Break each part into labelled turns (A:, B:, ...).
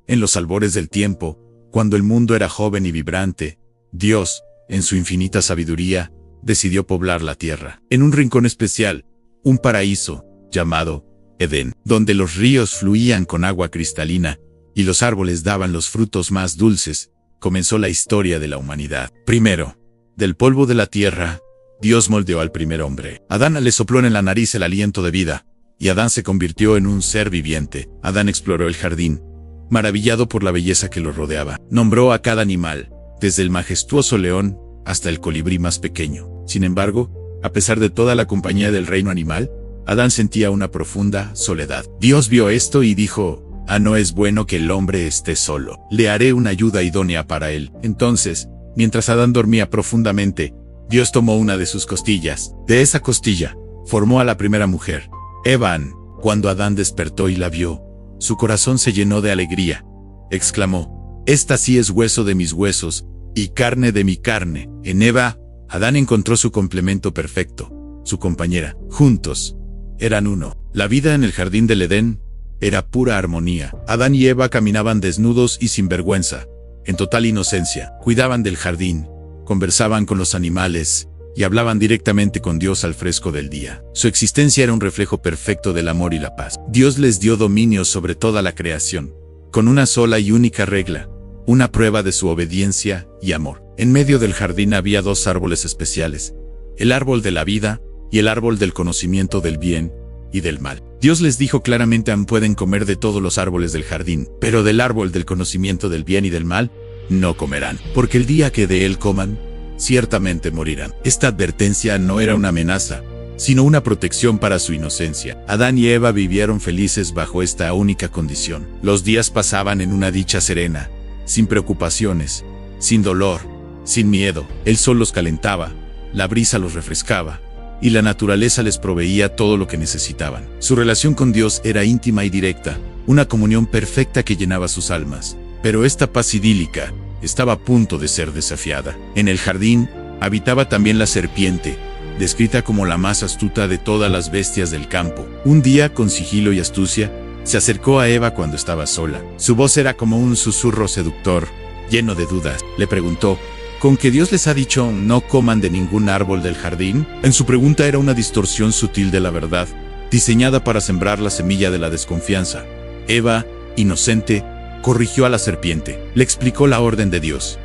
A: En los albores del tiempo, cuando el mundo era joven y vibrante, Dios, en su infinita sabiduría, decidió poblar la tierra. En un rincón especial, un paraíso, llamado Edén, donde los ríos fluían con agua cristalina y los árboles daban los frutos más dulces, comenzó la historia de la humanidad. Primero, del polvo de la tierra, Dios moldeó al primer hombre. Adán le sopló en la nariz el aliento de vida, y Adán se convirtió en un ser viviente. Adán exploró el jardín, maravillado por la belleza que lo rodeaba. Nombró a cada animal, desde el majestuoso león hasta el colibrí más pequeño. Sin embargo, a pesar de toda la compañía del reino animal, Adán sentía una profunda soledad. Dios vio esto y dijo: no es bueno que el hombre esté solo. Le haré una ayuda idónea para él. Entonces, mientras Adán dormía profundamente, Dios tomó una de sus costillas. De esa costilla, formó a la primera mujer, Eva. Cuando Adán despertó y la vio, su corazón se llenó de alegría. Exclamó: esta sí es hueso de mis huesos y carne de mi carne. En Eva, Adán encontró su complemento perfecto, su compañera. Juntos, eran uno. La vida en el jardín del Edén era pura armonía. Adán y Eva caminaban desnudos y sin vergüenza, en total inocencia. Cuidaban del jardín, conversaban con los animales y hablaban directamente con Dios al fresco del día. Su existencia era un reflejo perfecto del amor y la paz. Dios les dio dominio sobre toda la creación, con una sola y única regla, una prueba de su obediencia y amor. En medio del jardín había dos árboles especiales, el árbol de la vida y el árbol del conocimiento del bien y del mal. Dios les dijo claramente: pueden comer de todos los árboles del jardín, pero del árbol del conocimiento del bien y del mal no comerán, porque el día que de él coman, ciertamente morirán. Esta advertencia no era una amenaza, sino una protección para su inocencia. Adán y Eva vivieron felices bajo esta única condición. Los días pasaban en una dicha serena, sin preocupaciones, sin dolor, sin miedo. El sol los calentaba, la brisa los refrescaba, y la naturaleza les proveía todo lo que necesitaban. Su relación con Dios era íntima y directa, una comunión perfecta que llenaba sus almas. Pero esta paz idílica estaba a punto de ser desafiada. En el jardín habitaba también la serpiente, descrita como la más astuta de todas las bestias del campo. Un día, con sigilo y astucia, se acercó a Eva cuando estaba sola. Su voz era como un susurro seductor, lleno de dudas. Le preguntó: ¿con que Dios les ha dicho no coman de ningún árbol del jardín? En su pregunta era una distorsión sutil de la verdad, diseñada para sembrar la semilla de la desconfianza. Eva, inocente, corrigió a la serpiente. Le explicó la orden de Dios: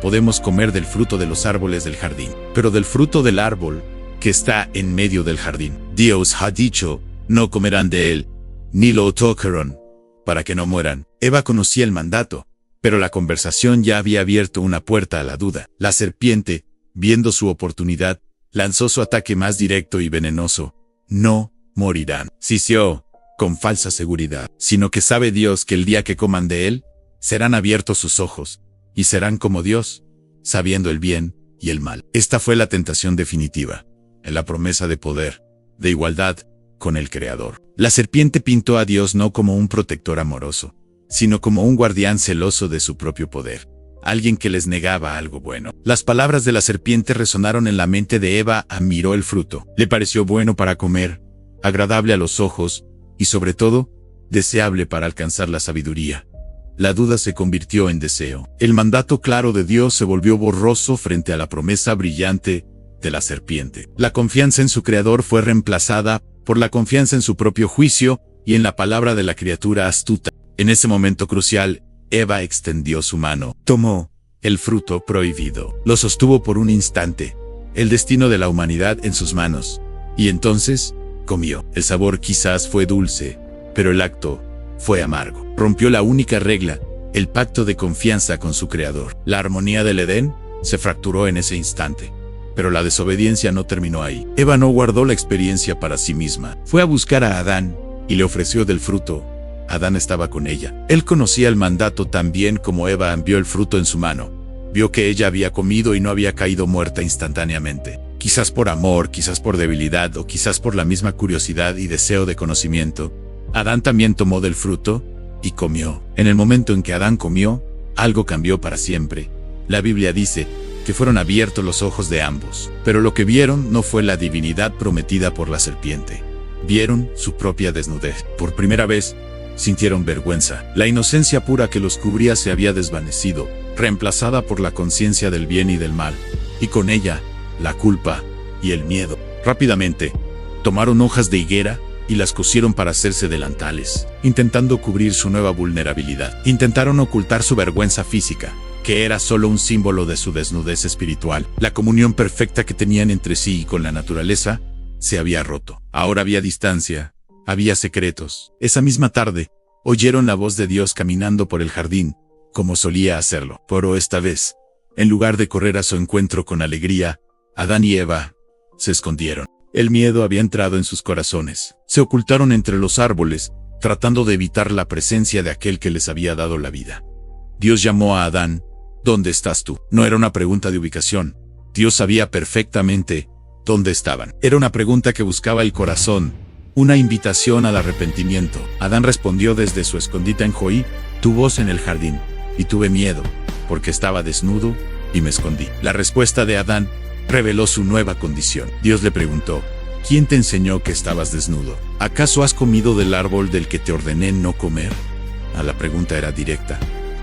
A: podemos comer del fruto de los árboles del jardín, pero del fruto del árbol que está en medio del jardín, Dios ha dicho, no comerán de él, ni lo tocarán, para que no mueran. Eva conocía el mandato, pero la conversación ya había abierto una puerta a la duda. La serpiente, viendo su oportunidad, lanzó su ataque más directo y venenoso: no morirán. Sisió, con falsa seguridad, sino que sabe Dios que el día que coman de él, serán abiertos sus ojos, y serán como Dios, sabiendo el bien y el mal. Esta fue la tentación definitiva, en la promesa de poder, de igualdad, con el Creador. La serpiente pintó a Dios no como un protector amoroso, sino como un guardián celoso de su propio poder, alguien que les negaba algo bueno. Las palabras de la serpiente resonaron en la mente de Eva. Miró el fruto. Le pareció bueno para comer, agradable a los ojos, y sobre todo, deseable para alcanzar la sabiduría. La duda se convirtió en deseo. El mandato claro de Dios se volvió borroso frente a la promesa brillante de la serpiente. La confianza en su Creador fue reemplazada por la confianza en su propio juicio y en la palabra de la criatura astuta. En ese momento crucial, Eva extendió su mano, tomó el fruto prohibido, lo sostuvo por un instante, el destino de la humanidad en sus manos, y entonces comió. El sabor quizás fue dulce, pero el acto fue amargo. Rompió la única regla, el pacto de confianza con su Creador. La armonía del Edén se fracturó en ese instante. Pero la desobediencia no terminó ahí. Eva no guardó la experiencia para sí misma. Fue a buscar a Adán y le ofreció del fruto. Adán estaba con ella. Él conocía el mandato tan bien como Eva. Vio el fruto en su mano. Vio que ella había comido y no había caído muerta instantáneamente. Quizás por amor, quizás por debilidad o quizás por la misma curiosidad y deseo de conocimiento. Adán también tomó del fruto y comió. En el momento en que Adán comió, algo cambió para siempre. La Biblia dice que fueron abiertos los ojos de ambos. Pero lo que vieron no fue la divinidad prometida por la serpiente. Vieron su propia desnudez. Por primera vez, sintieron vergüenza. La inocencia pura que los cubría se había desvanecido, reemplazada por la conciencia del bien y del mal, y con ella, la culpa y el miedo. Rápidamente, tomaron hojas de higuera y las cosieron para hacerse delantales, intentando cubrir su nueva vulnerabilidad. Intentaron ocultar su vergüenza física, que era solo un símbolo de su desnudez espiritual. La comunión perfecta que tenían entre sí y con la naturaleza se había roto. Ahora había distancia, había secretos. Esa misma tarde, oyeron la voz de Dios caminando por el jardín, como solía hacerlo. Pero esta vez, en lugar de correr a su encuentro con alegría, Adán y Eva se escondieron. El miedo había entrado en sus corazones. Se ocultaron entre los árboles, tratando de evitar la presencia de aquel que les había dado la vida. Dios llamó a Adán: ¿dónde estás tú? No era una pregunta de ubicación. Dios sabía perfectamente dónde estaban. Era una pregunta que buscaba el corazón, una invitación al arrepentimiento. Adán respondió desde su escondite en Joí: tu voz en el jardín, y tuve miedo, porque estaba desnudo, y me escondí. La respuesta de Adán reveló su nueva condición. Dios le preguntó: ¿quién te enseñó que estabas desnudo? ¿Acaso has comido del árbol del que te ordené no comer? La pregunta era directa.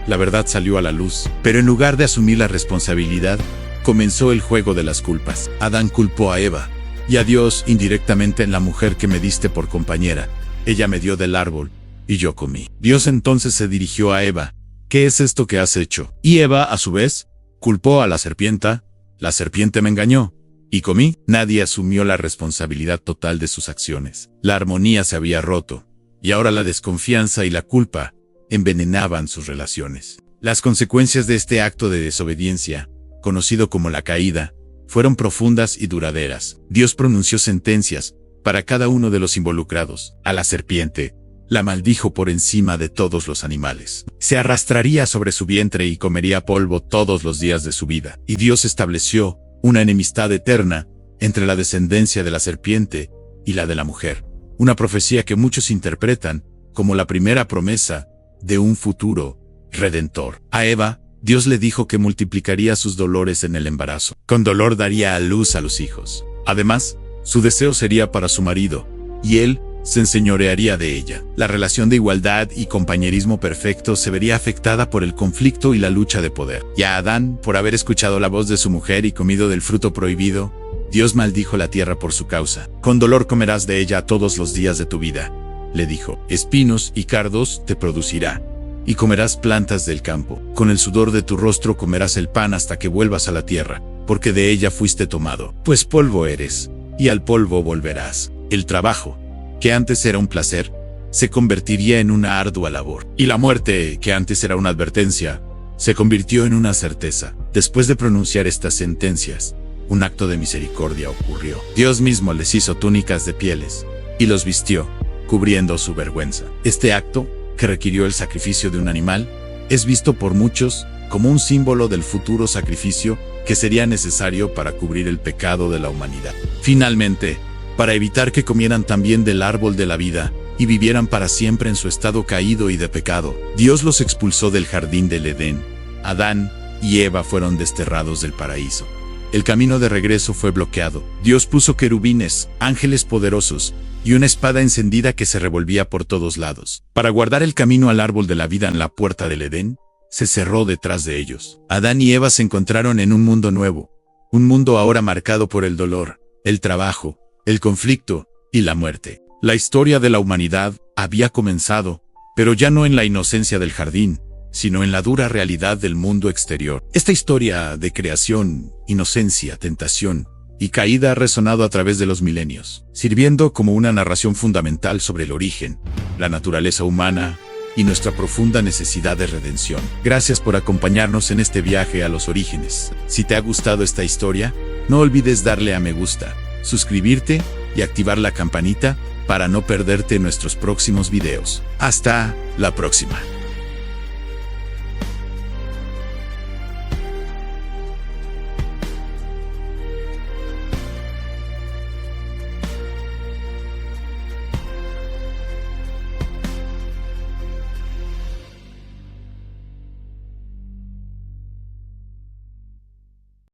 A: La verdad salió a la luz, pero en lugar de asumir la responsabilidad, comenzó el juego de las culpas. Adán culpó a Eva, y a Dios indirectamente: en la mujer que me diste por compañera, ella me dio del árbol, y yo comí. Dios entonces se dirigió a Eva: ¿qué es esto que has hecho? Y Eva, a su vez, culpó a la serpiente: la serpiente me engañó, y comí. Nadie asumió la responsabilidad total de sus acciones. La armonía se había roto, y ahora la desconfianza y la culpa envenenaban sus relaciones. Las consecuencias de este acto de desobediencia, conocido como la caída, fueron profundas y duraderas. Dios pronunció sentencias para cada uno de los involucrados. A la serpiente la maldijo por encima de todos los animales. Se arrastraría sobre su vientre y comería polvo todos los días de su vida. Y Dios estableció una enemistad eterna entre la descendencia de la serpiente y la de la mujer. Una profecía que muchos interpretan como la primera promesa de un futuro redentor. A Eva, Dios le dijo que multiplicaría sus dolores en el embarazo. Con dolor daría a luz a los hijos. Además, su deseo sería para su marido, y él se enseñorearía de ella. La relación de igualdad y compañerismo perfecto se vería afectada por el conflicto y la lucha de poder. Y a Adán, por haber escuchado la voz de su mujer y comido del fruto prohibido, Dios maldijo la tierra por su causa. Con dolor comerás de ella todos los días de tu vida, le dijo. Espinos y cardos te producirá, y comerás plantas del campo. Con el sudor de tu rostro comerás el pan hasta que vuelvas a la tierra, porque de ella fuiste tomado. Pues polvo eres, y al polvo volverás. El trabajo, que antes era un placer, se convertiría en una ardua labor. Y la muerte, que antes era una advertencia, se convirtió en una certeza. Después de pronunciar estas sentencias, un acto de misericordia ocurrió. Dios mismo les hizo túnicas de pieles, y los vistió, cubriendo su vergüenza. Este acto, que requirió el sacrificio de un animal, es visto por muchos como un símbolo del futuro sacrificio que sería necesario para cubrir el pecado de la humanidad. Finalmente, para evitar que comieran también del árbol de la vida y vivieran para siempre en su estado caído y de pecado, Dios los expulsó del jardín del Edén. Adán y Eva fueron desterrados del paraíso. El camino de regreso fue bloqueado. Dios puso querubines, ángeles poderosos, y una espada encendida que se revolvía por todos lados. Para guardar el camino al árbol de la vida en la puerta del Edén, se cerró detrás de ellos. Adán y Eva se encontraron en un mundo nuevo, un mundo ahora marcado por el dolor, el trabajo, el conflicto y la muerte. La historia de la humanidad había comenzado, pero ya no en la inocencia del jardín, sino en la dura realidad del mundo exterior. Esta historia de creación, inocencia, tentación y caída ha resonado a través de los milenios, sirviendo como una narración fundamental sobre el origen, la naturaleza humana y nuestra profunda necesidad de redención. Gracias por acompañarnos en este viaje a los orígenes. Si te ha gustado esta historia, no olvides darle a me gusta, suscribirte y activar la campanita para no perderte nuestros próximos videos. Hasta la próxima.